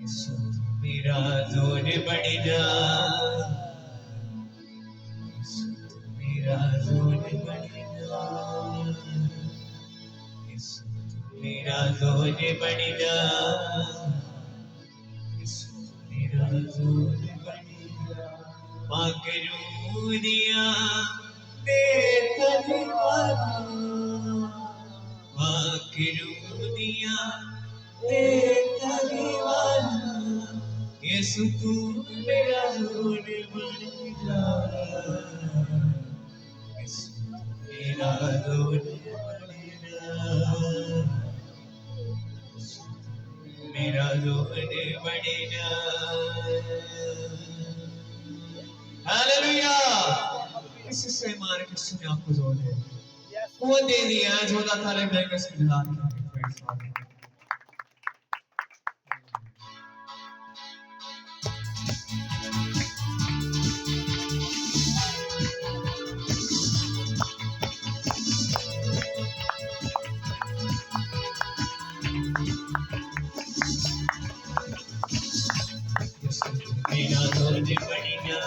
यीशु मेरा जोर बढ़ जा, यीशु मेरा जोर बढ़ जा, यीशु मेरा जोर बढ़ जा, यीशु मेरा जोर बढ़ जा। माँ करूँ दिया देता दीवाना, माँ करूँ दिया देता दीवाना, यीशु तू मेरा जोर बढ़ जा, यीशु मेरा जोर बढ़ जा, मेरा जोर बढ़ जा। हालेलुया। इसी से मार के सुने आपको जोर है, वो दे दिया जो दाता ले मैं किस मिला के। मेरा जोर बढ़ जा,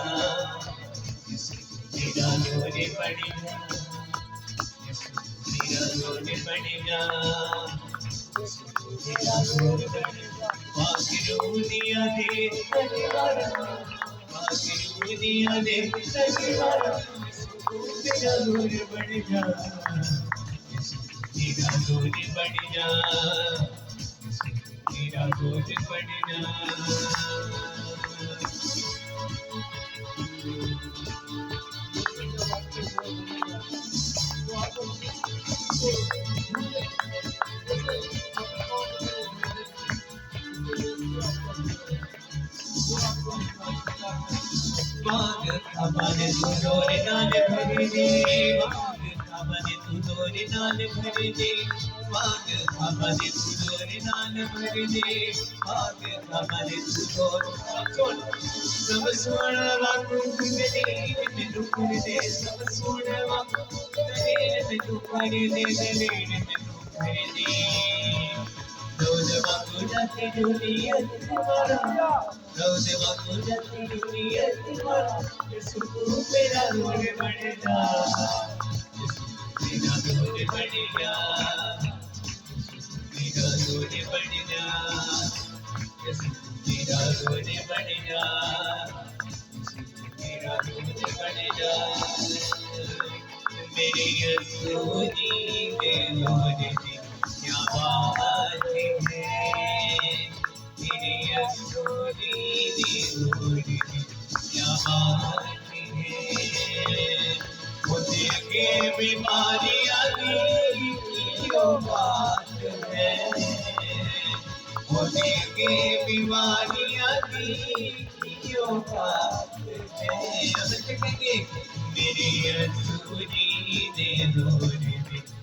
मेरा जोर बढ़ जा, मेरा जोर बढ़ जा, मेरा जोर बढ़ जा। आखिर दिया दे सजवारा, आखिर दिया दे सजवारा, मेरा जोर बढ़ जा, मेरा जोर बढ़ जा, मेरा जोर बढ़ जा। मांग हमारे तुझोरे नाल भर दे, मांग हमारे तुझोरे नाल भर दे, मांग हमारे तुझोरे नाल भर दे, मांग हमारे तुझोरे सब सोना वाकु दे मैनू कर दे, सब सोना वाकु दे मैनू कर दे, मैनू कर दे। रोज वाकु जाती दुनिया तुम्हारा, रोज वाकु जाती दुनिया तुम्हारा, यीशु तू मेरा जोर बढ़ जा, यीशु मेरा जोर बढ़ जा, मेरा जोर बढ़ जा, यीशु मेरा जोर बढ़ जा, मेरा जोर बढ़ जा। मेरे यीशु जी के जोर की क्या बात है, मेरे यीशु जी के जोर की क्या बात है। मुझे के बीमारियां की क्यों बात है, मुझे के बीमारियां की क्यों बात है। मेरे यीशु जी ने जोर दी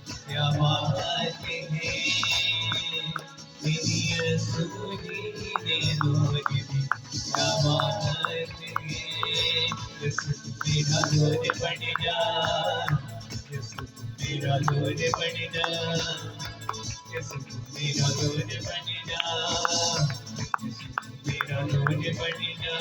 क्या बात है, मेरे यीशु जी ने जोर दी क्या बात है। यीशु मेरा जोर बढ़ जा, यीशु मेरा जोर बढ़ जा, यीशु मेरा जोर बढ़ जा, यीशु मेरा जोर बढ़ जा।